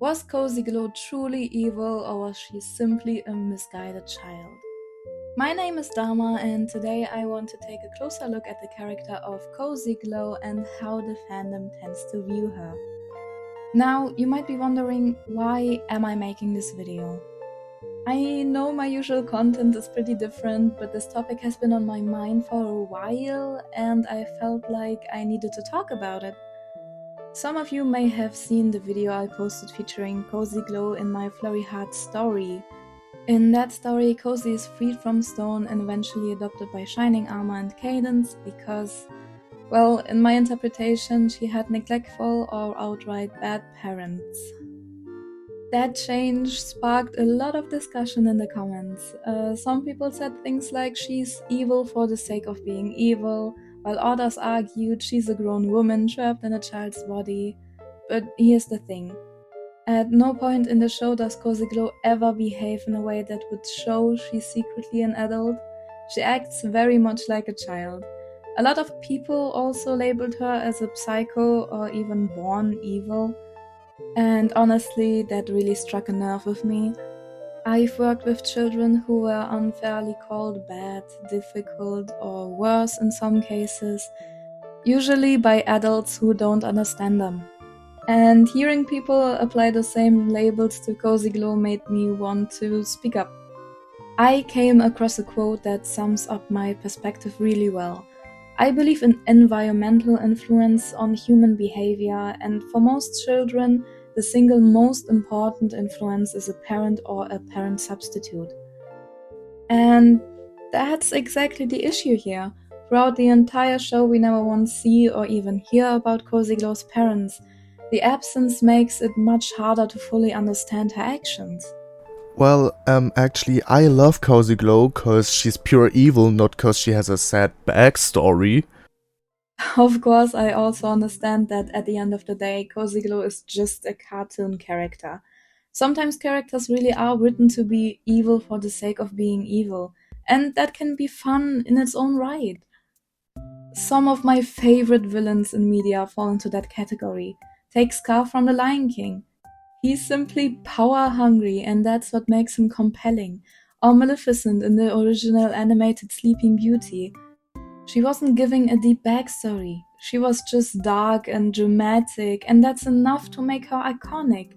Was Cozy Glow truly evil, or was she simply a misguided child? My name is Dharma, and today I want to take a closer look at the character of Cozy Glow and how the fandom tends to view her. Now, you might be wondering, why am I making this video? I know my usual content is pretty different, but this topic has been on my mind for a while, and I felt like I needed to talk about it. Some of you may have seen the video I posted featuring Cozy Glow in my Flurry Heart story. In that story, Cozy is freed from Stone and eventually adopted by Shining Armor and Cadence because, well, in my interpretation, she had neglectful or outright bad parents. That change sparked a lot of discussion in the comments. Some people said things like she's evil for the sake of being evil, while others argued she's a grown woman trapped in a child's body. But here's the thing. At no point in the show does Cozy Glow ever behave in a way that would show she's secretly an adult. She acts very much like a child. A lot of people also labeled her as a psycho or even born evil. And honestly, that really struck a nerve with me. I've worked with children who were unfairly called bad, difficult, or worse in some cases, usually by adults who don't understand them. And hearing people apply the same labels to Cozy Glow made me want to speak up. I came across a quote that sums up my perspective really well. I believe in environmental influence on human behavior, and for most children, the single most important influence is a parent or a parent substitute. And that's exactly the issue here. Throughout the entire show, we never once see or even hear about Cozy Glow's parents. The absence makes it much harder to fully understand her actions. Well, actually, I love Cozy Glow cause she's pure evil, not cause she has a sad backstory. Of course, I also understand that at the end of the day, Cozy Glow is just a cartoon character. Sometimes characters really are written to be evil for the sake of being evil, and that can be fun in its own right. Some of my favorite villains in media fall into that category. Take Scar from The Lion King. He's simply power-hungry, and that's what makes him compelling. Or Maleficent in the original animated Sleeping Beauty. She wasn't giving a deep backstory. She was just dark and dramatic, and that's enough to make her iconic.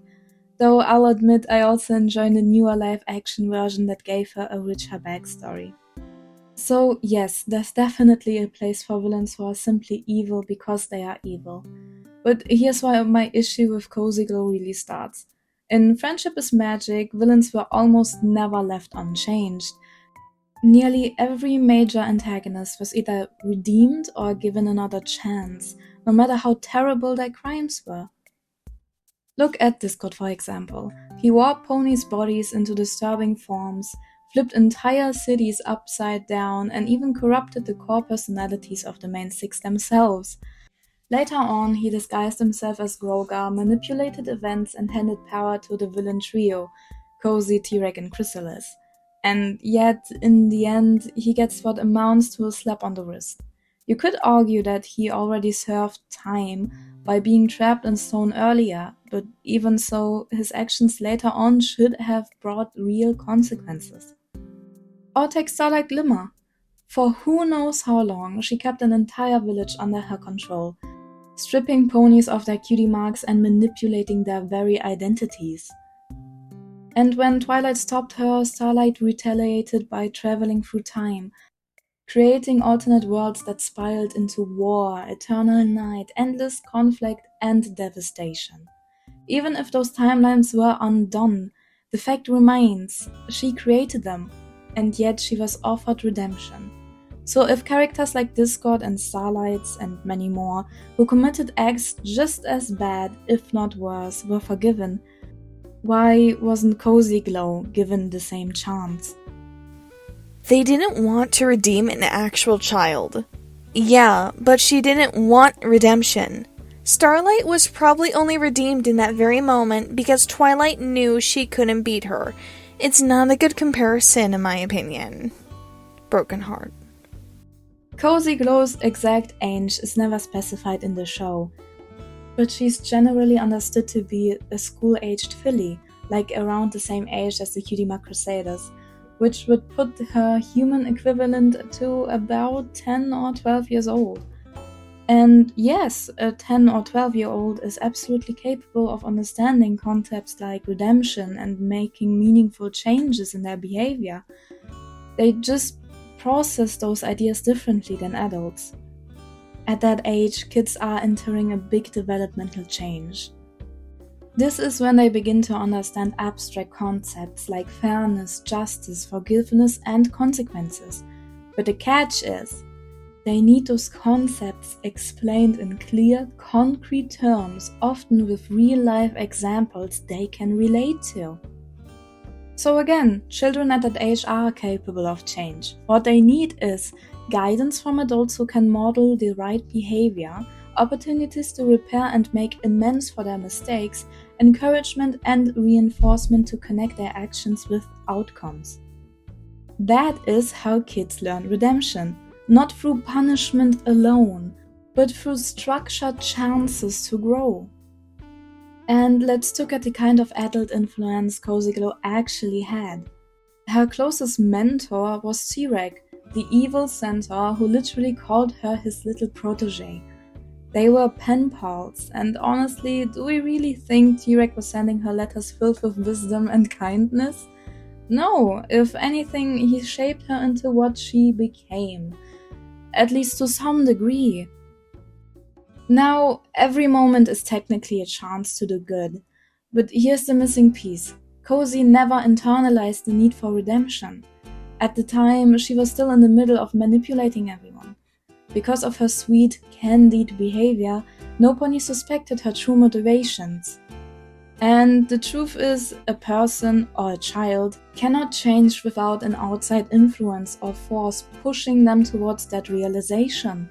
Though I'll admit I also enjoy the newer live-action version that gave her a richer backstory. So yes, there's definitely a place for villains who are simply evil because they are evil. But here's why my issue with Cozy Glow really starts. In Friendship is Magic, villains were almost never left unchanged. Nearly every major antagonist was either redeemed or given another chance, no matter how terrible their crimes were. Look at Discord, for example. He warped ponies' bodies into disturbing forms, flipped entire cities upside down, and even corrupted the core personalities of the main six themselves. Later on, he disguised himself as Grogar, manipulated events, and handed power to the villain trio, Cozy, T-Rex, and Chrysalis. And yet, in the end, he gets what amounts to a slap on the wrist. You could argue that he already served time by being trapped in stone earlier, but even so, his actions later on should have brought real consequences. Or take Starlight Glimmer. For who knows how long, she kept an entire village under her control, stripping ponies of their cutie marks and manipulating their very identities. And when Twilight stopped her, Starlight retaliated by traveling through time, creating alternate worlds that spiraled into war, eternal night, endless conflict, and devastation. Even if those timelines were undone, the fact remains, she created them, and yet she was offered redemption. So if characters like Discord and Starlights and many more, who committed acts just as bad, if not worse, were forgiven, why wasn't Cozy Glow given the same chance? They didn't want to redeem an actual child. Yeah, but she didn't want redemption. Starlight was probably only redeemed in that very moment because Twilight knew she couldn't beat her. It's not a good comparison, in my opinion. Broken heart. Cozy Glow's exact age is never specified in the show. but she's generally understood to be a school-aged filly, like around the same age as the Cutie Mark Crusaders, which would put her human equivalent to about 10 or 12 years old. And yes, a 10 or 12-year-old is absolutely capable of understanding concepts like redemption and making meaningful changes in their behavior. They just process those ideas differently than adults. At that age, kids are entering a big developmental change. This is when they begin to understand abstract concepts like fairness, justice, forgiveness, and consequences. But the catch is, they need those concepts explained in clear, concrete terms, often with real-life examples they can relate to. So again, children at that age are capable of change. What they need is guidance from adults who can model the right behavior, opportunities to repair and make amends for their mistakes, encouragement and reinforcement to connect their actions with outcomes. That is how kids learn redemption. Not through punishment alone, but through structured chances to grow. And let's look at the kind of adult influence Cozy Glow actually had. Her closest mentor was T-Rex, the evil centaur who literally called her his little protege. They were pen pals, and honestly, do we really think T-Rex was sending her letters filled with wisdom and kindness? No, if anything, he shaped her into what she became. At least to some degree. Now, every moment is technically a chance to do good, but here's the missing piece. Cozy never internalized the need for redemption. At the time, she was still in the middle of manipulating everyone. Because of her sweet, candid behavior, nobody suspected her true motivations. And the truth is, a person or a child cannot change without an outside influence or force pushing them towards that realization.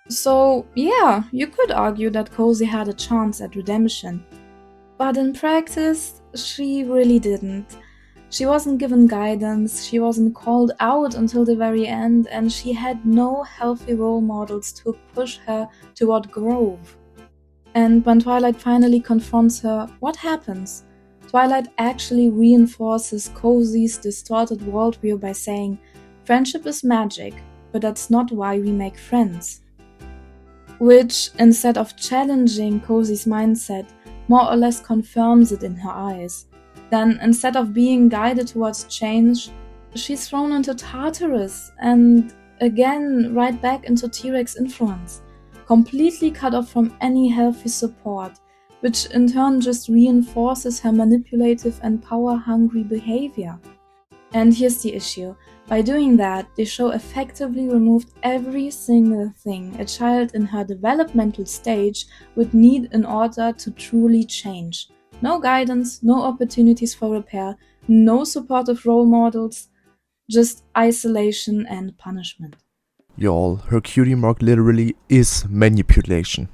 So yeah, you could argue that Cozy had a chance at redemption. But in practice, she really didn't. She wasn't given guidance, she wasn't called out until the very end, and she had no healthy role models to push her toward growth. And when Twilight finally confronts her, what happens? Twilight actually reinforces Cozy's distorted worldview by saying, friendship is magic, but that's not why we make friends. Which, instead of challenging Cozy's mindset, more or less confirms it in her eyes. Then, instead of being guided towards change, she's thrown into Tartarus and again right back into T-Rex influence. Completely cut off from any healthy support, which in turn just reinforces her manipulative and power-hungry behavior. And here's the issue. By doing that, the show effectively removed every single thing a child in her developmental stage would need in order to truly change. No guidance, no opportunities for repair, no supportive role models, just isolation and punishment. Y'all, her cutie mark literally is manipulation.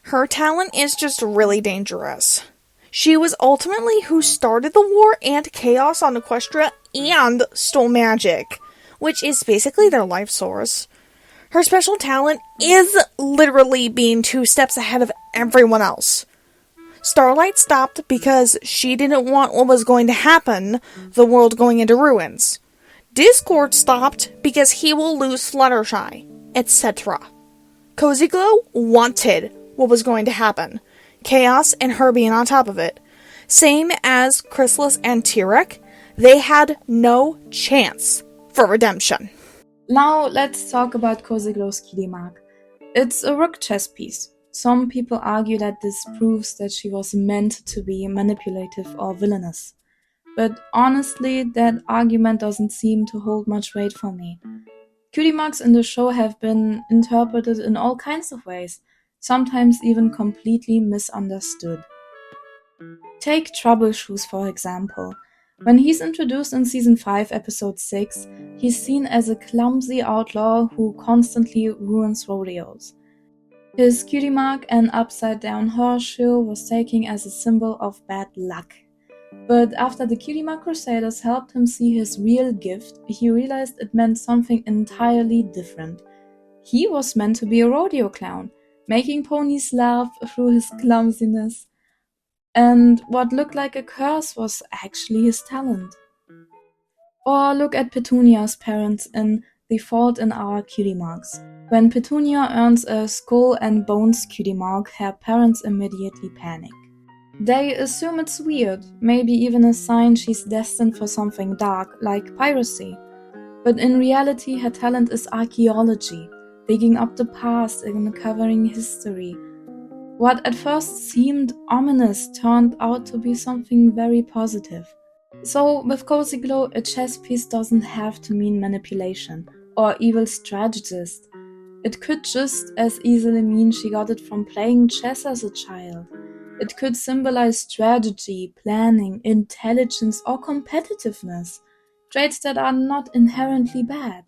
Her talent is just really dangerous. She was ultimately who started the war and chaos on Equestria and stole magic, which is basically their life source. Her special talent is literally being 2 steps ahead of everyone else. Starlight stopped because she didn't want what was going to happen, the world going into ruins. Discord stopped because he will lose Fluttershy, etc. Cozy Glow wanted what was going to happen. Chaos and her being on top of it. Same as Chrysalis and T-Rex, they had no chance for redemption. Now let's talk about Cozy Glow's cutie mark. It's a rook chess piece. Some people argue that this proves that she was meant to be manipulative or villainous. But honestly, that argument doesn't seem to hold much weight for me. Cutie marks in the show have been interpreted in all kinds of ways, sometimes even completely misunderstood. Take Troubleshoes for example. When he's introduced in Season 5, Episode 6, he's seen as a clumsy outlaw who constantly ruins rodeos. His cutie mark, an upside-down horseshoe, was taken as a symbol of bad luck. But after the Cutie Mark Crusaders helped him see his real gift, he realized it meant something entirely different. He was meant to be a rodeo clown, making ponies laugh through his clumsiness, and what looked like a curse was actually his talent. Or look at Petunia's parents in The Fault in Our Cutie Marks. When Petunia earns a skull and bones cutie mark, her parents immediately panic. They assume it's weird, maybe even a sign she's destined for something dark, like piracy. But in reality, her talent is archaeology, digging up the past and uncovering history. What at first seemed ominous turned out to be something very positive. So, with Cozy Glow, a chess piece doesn't have to mean manipulation or evil strategist. It could just as easily mean she got it from playing chess as a child. It could symbolize strategy, planning, intelligence, or competitiveness, traits that are not inherently bad.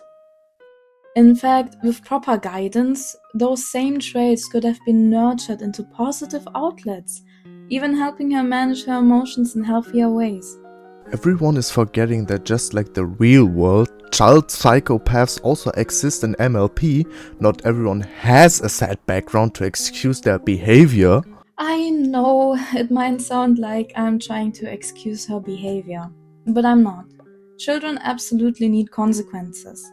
In fact, with proper guidance, those same traits could have been nurtured into positive outlets, even helping her manage her emotions in healthier ways. Everyone is forgetting that just like the real world, child psychopaths also exist in MLP. Not everyone has a sad background to excuse their behavior. I know it might sound like I'm trying to excuse her behavior, but I'm not. Children absolutely need consequences.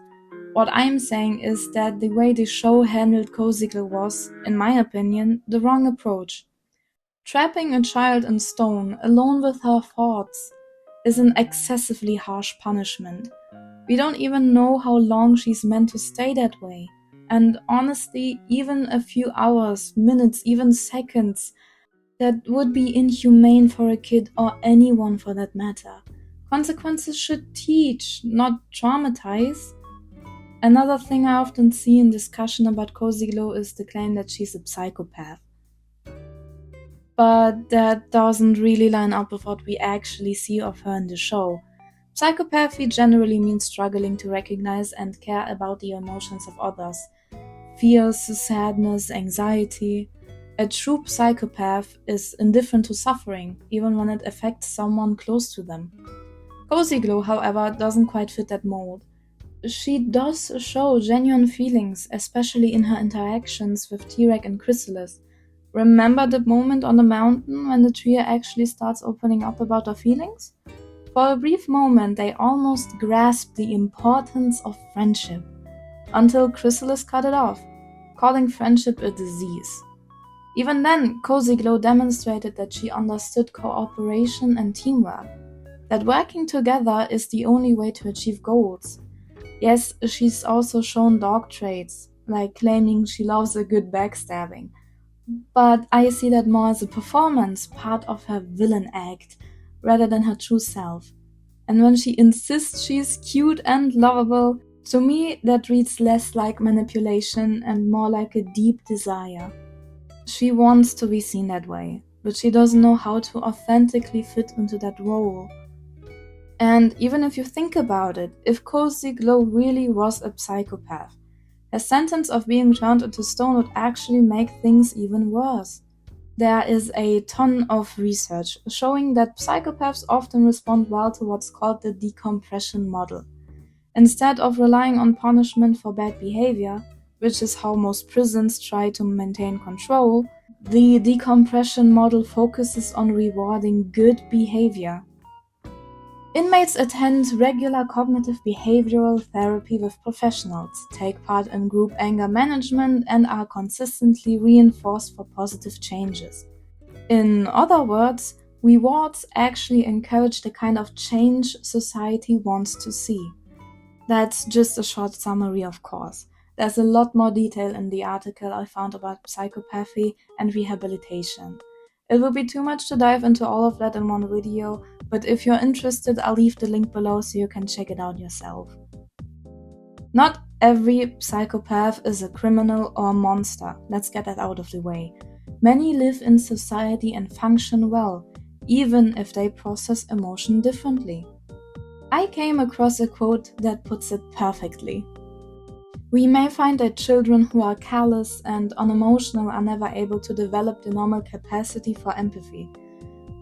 What I'm saying is that the way the show handled Cozy Glow was, in my opinion, the wrong approach. Trapping a child in stone, alone with her thoughts, is an excessively harsh punishment. We don't even know how long she's meant to stay that way. And honestly, even a few hours, minutes, even seconds, that would be inhumane for a kid or anyone for that matter. Consequences should teach, not traumatize. Another thing I often see in discussion about Cozy Glow is the claim that she's a psychopath. But that doesn't really line up with what we actually see of her in the show. Psychopathy generally means struggling to recognize and care about the emotions of others. Fears, sadness, anxiety. A true psychopath is indifferent to suffering, even when it affects someone close to them. Cozy Glow, however, doesn't quite fit that mold. She does show genuine feelings, especially in her interactions with T-Rex and Chrysalis. Remember the moment on the mountain when the trio actually starts opening up about their feelings? For a brief moment, they almost grasped the importance of friendship, until Chrysalis cut it off, calling friendship a disease. Even then, Cozy Glow demonstrated that she understood cooperation and teamwork, that working together is the only way to achieve goals. Yes, she's also shown dog traits, like claiming she loves a good backstabbing. But I see that more as a performance, part of her villain act, rather than her true self. And when she insists she's cute and lovable, to me that reads less like manipulation and more like a deep desire. She wants to be seen that way, but she doesn't know how to authentically fit into that role. And even if you think about it, if Cozy Glow really was a psychopath, her sentence of being turned into stone would actually make things even worse. There is a ton of research showing that psychopaths often respond well to what's called the decompression model. Instead of relying on punishment for bad behavior, which is how most prisons try to maintain control, the decompression model focuses on rewarding good behavior. Inmates attend regular cognitive behavioral therapy with professionals, take part in group anger management, and are consistently reinforced for positive changes. In other words, rewards actually encourage the kind of change society wants to see. That's just a short summary, of course. There's a lot more detail in the article I found about psychopathy and rehabilitation. It would be too much to dive into all of that in one video, but if you're interested, I'll leave the link below so you can check it out yourself. Not every psychopath is a criminal or a monster, let's get that out of the way. Many live in society and function well, even if they process emotion differently. I came across a quote that puts it perfectly. We may find that children who are callous and unemotional are never able to develop the normal capacity for empathy.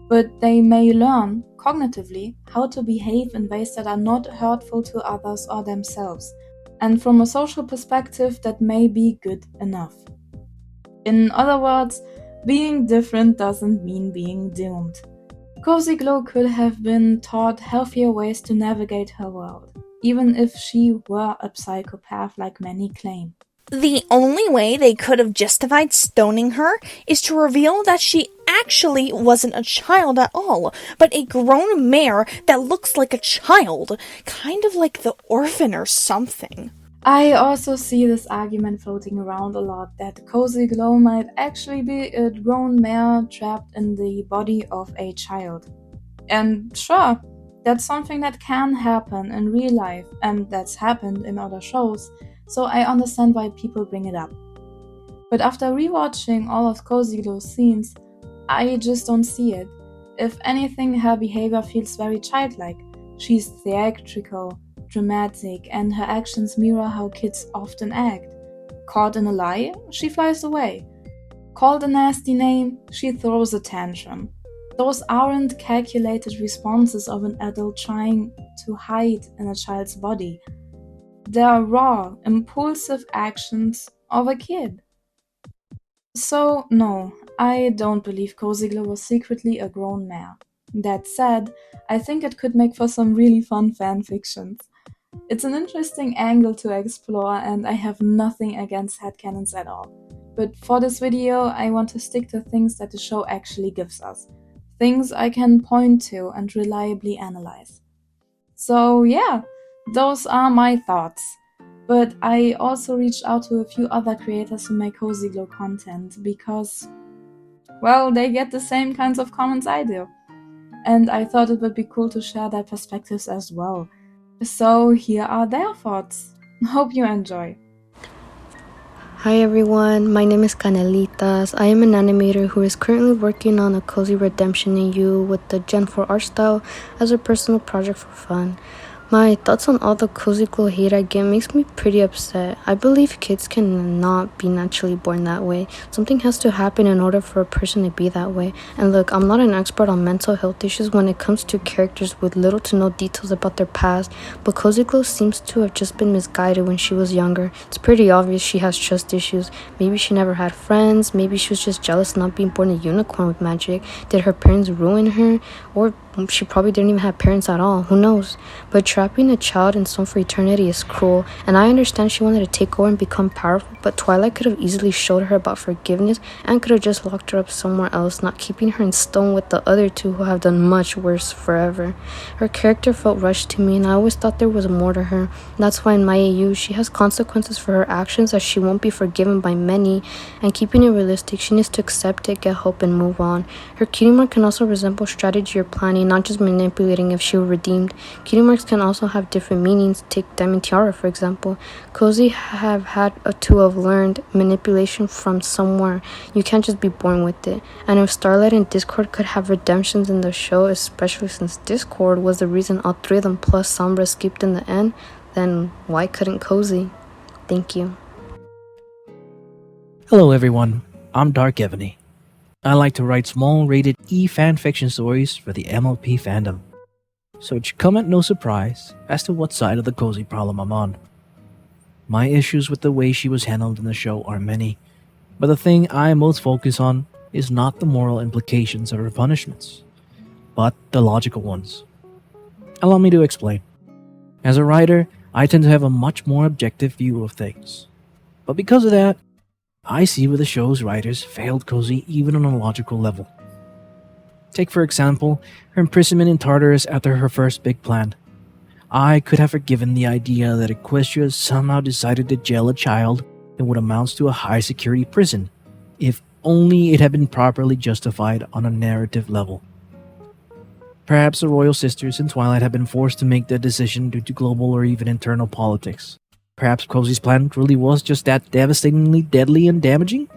But they may learn, cognitively, how to behave in ways that are not hurtful to others or themselves, and from a social perspective that may be good enough. In other words, being different doesn't mean being doomed. Cozy Glow could have been taught healthier ways to navigate her world, even if she were a psychopath like many claim. The only way they could have justified stoning her is to reveal that she actually wasn't a child at all, but a grown mare that looks like a child, kind of like the orphan or something. I also see this argument floating around a lot that Cozy Glow might actually be a grown mare trapped in the body of a child. And sure, that's something that can happen in real life, and that's happened in other shows, so I understand why people bring it up. But after rewatching all of Cozy Glow's scenes, I just don't see it. If anything, her behavior feels very childlike. She's theatrical, dramatic, and her actions mirror how kids often act. Caught in a lie, she flies away. Called a nasty name, she throws a tantrum. Those aren't calculated responses of an adult trying to hide in a child's body. They're raw, impulsive actions of a kid. So, no, I don't believe Cozy Glow was secretly a grown mare. That said, I think it could make for some really fun fanfictions. It's an interesting angle to explore, and I have nothing against headcanons at all. But for this video, I want to stick to things that the show actually gives us. Things I can point to and reliably analyze. So yeah, those are my thoughts. But I also reached out to a few other creators who make Cozy Glow content because, well, they get the same kinds of comments I do. And I thought it would be cool to share their perspectives as well. So here are their thoughts. Hope you enjoy. Hi everyone, my name is Caneliitas. I am an animator who is currently working on a cozy redemption in you with the Gen 4 art style as a personal project for fun. My thoughts on all the Cozy Glow hate I get makes me pretty upset. I believe kids cannot be naturally born that way. Something has to happen in order for a person to be that way. And look, I'm not an expert on mental health issues when it comes to characters with little to no details about their past, but Cozy Glow seems to have just been misguided when she was younger. It's pretty obvious she has trust issues. Maybe she never had friends, maybe she was just jealous not being born a unicorn with magic. Did her parents ruin her? Or she probably didn't even have parents at all, who knows? But trapping a child in stone for eternity is cruel, and I understand she wanted to take over and become powerful, but Twilight could have easily showed her about forgiveness and could have just locked her up somewhere else, not keeping her in stone with the other two who have done much worse forever. Her character felt rushed to me, and I always thought there was more to her. That's why in my AU, she has consequences for her actions as she won't be forgiven by many, and keeping it realistic, she needs to accept it, get help, and move on. Her cutie mark can also resemble strategy or planning, not just manipulating if she were redeemed. Cutie marks can also have different meanings. Take Diamond Tiara, for example. Cozy have had to have learned manipulation from somewhere. You can't just be born with it. And if Starlight and Discord could have redemptions in the show, especially since Discord was the reason all three of them plus Sombra escaped in the end, then why couldn't Cozy? Thank you. Hello everyone, I'm DarkEvony. I like to write small rated E fanfiction stories for the MLP fandom. So it should come at no surprise as to what side of the cozy problem I'm on. My issues with the way she was handled in the show are many, but the thing I most focus on is not the moral implications of her punishments, but the logical ones. Allow me to explain. As a writer, I tend to have a much more objective view of things. But because of that, I see where the show's writers failed Cozy even on a logical level. Take for example, her imprisonment in Tartarus after her first big plan. I could have forgiven the idea that Equestria somehow decided to jail a child in what amounts to a high security prison, if only it had been properly justified on a narrative level. Perhaps the royal sisters in Twilight had been forced to make the decision due to global or even internal politics. Perhaps Cozy's plan really was just that devastatingly deadly and damaging?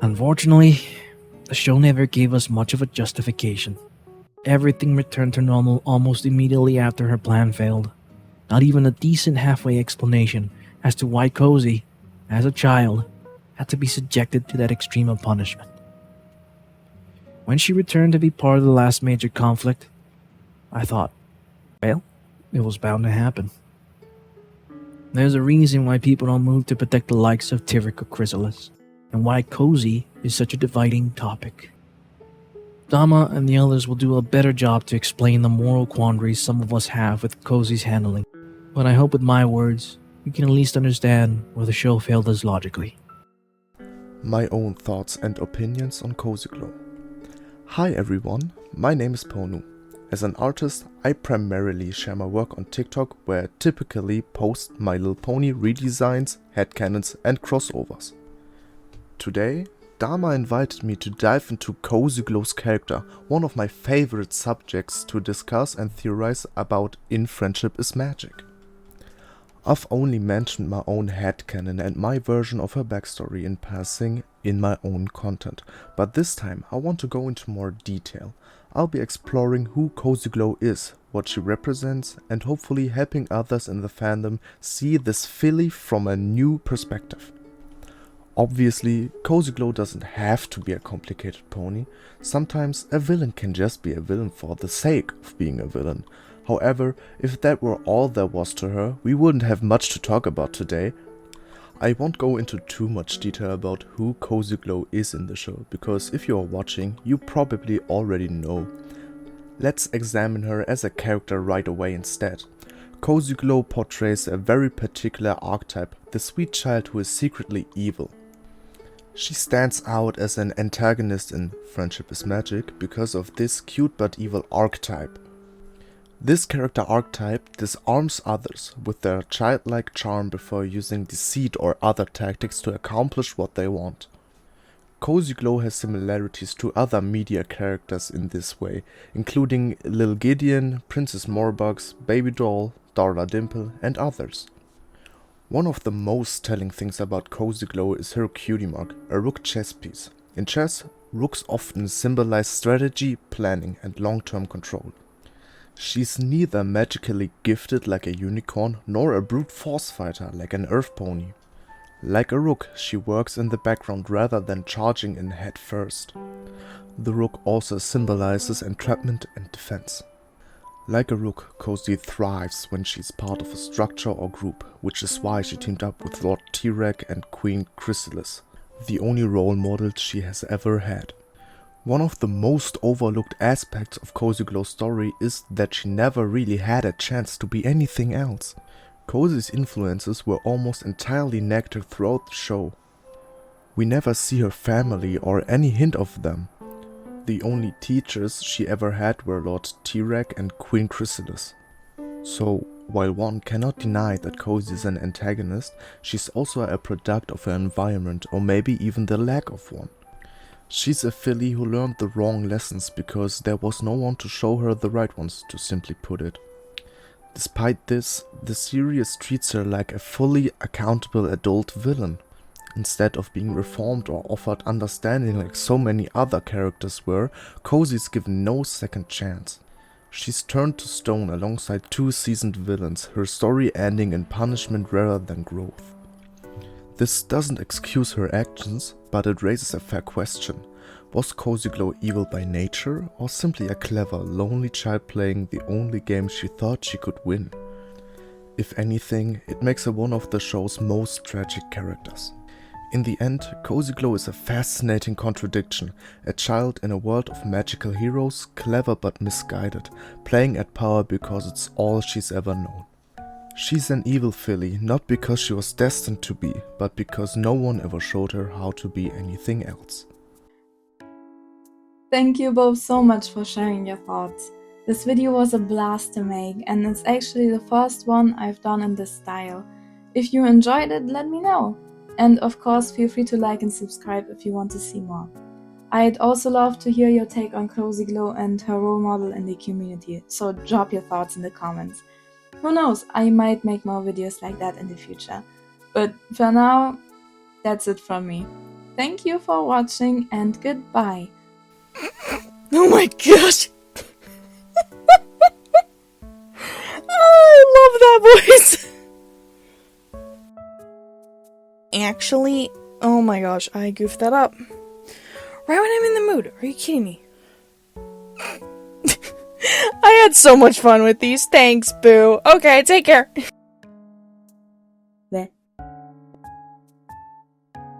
Unfortunately, the show never gave us much of a justification. Everything returned to normal almost immediately after her plan failed. Not even a decent halfway explanation as to why Cozy, as a child, had to be subjected to that extreme of punishment. When she returned to be part of the last major conflict, I thought, well, it was bound to happen. There's a reason why people don't move to protect the likes of Tyric or Chrysalis. and why cozy is such a dividing topic. Dama and the others will do a better job to explain the moral quandaries some of us have with cozy's handling, but I hope with my words you can at least understand where the show failed us logically. My own thoughts and opinions on Cozy Glow. Hi everyone, my name is Ponu. As an artist, I primarily share my work on TikTok, where I typically post My Little Pony redesigns, headcanons and crossovers. Today, Dama invited me to dive into Cozy Glow's character, one of my favorite subjects to discuss and theorize about in Friendship is Magic. I've only mentioned my own headcanon and my version of her backstory in passing in my own content, but this time I want to go into more detail. I'll be exploring who Cozy Glow is, what she represents, and hopefully helping others in the fandom see this filly from a new perspective. Obviously, Cozy Glow doesn't have to be a complicated pony. Sometimes a villain can just be a villain for the sake of being a villain. However, if that were all there was to her, we wouldn't have much to talk about today. I won't go into too much detail about who Cozy Glow is in the show, because if you are watching, you probably already know. Let's examine her as a character right away instead. Cozy Glow portrays a very particular archetype, the sweet child who is secretly evil. She stands out as an antagonist in Friendship is Magic because of this cute but evil archetype. This character archetype disarms others with their childlike charm before using deceit or other tactics to accomplish what they want. Cozy Glow has similarities to other media characters in this way, including Lil Gideon, Princess Morbugs, Baby Doll, Darla Dimple, and others. One of the most telling things about Cozy Glow is her cutie mark, a rook chess piece. In chess, rooks often symbolize strategy, planning, and long-term control. She's neither magically gifted like a unicorn, nor a brute force fighter like an earth pony. Like a rook, she works in the background rather than charging in head first. The rook also symbolizes entrapment and defense. Like a rook, Cozy thrives when she's part of a structure or group, which is why she teamed up with Lord T-Rex and Queen Chrysalis, the only role model she has ever had. One of the most overlooked aspects of Cozy Glow's story is that she never really had a chance to be anything else. Cozy's influences were almost entirely negative throughout the show. We never see her family or any hint of them. The only teachers she ever had were Lord T-Rex and Queen Chrysalis. So, while one cannot deny that Cozy is an antagonist, she's also a product of her environment, or maybe even the lack of one. She's a filly who learned the wrong lessons because there was no one to show her the right ones, to simply put it. Despite this, the series treats her like a fully accountable adult villain. Instead of being reformed or offered understanding like so many other characters were, Cozy's given no second chance. She's turned to stone alongside two seasoned villains, her story ending in punishment rather than growth. This doesn't excuse her actions, but it raises a fair question. Was Cozy Glow evil by nature, or simply a clever, lonely child playing the only game she thought she could win? If anything, it makes her one of the show's most tragic characters. In the end, Cozy Glow is a fascinating contradiction, a child in a world of magical heroes, clever but misguided, playing at power because it's all she's ever known. She's an evil filly, not because she was destined to be, but because no one ever showed her how to be anything else. Thank you both so much for sharing your thoughts. This video was a blast to make, and it's actually the first one I've done in this style. If you enjoyed it, let me know. And of course, feel free to like and subscribe if you want to see more. I'd also love to hear your take on Cozy Glow and her role model in the community, so drop your thoughts in the comments. Who knows, I might make more videos like that in the future. But for now, that's it from me. Thank you for watching and goodbye. Oh my gosh! Oh, I love that voice! Actually, oh my gosh, I goofed that up. Right when I'm in the mood, are you kidding me? I had so much fun with these, thanks, boo. Okay, take care.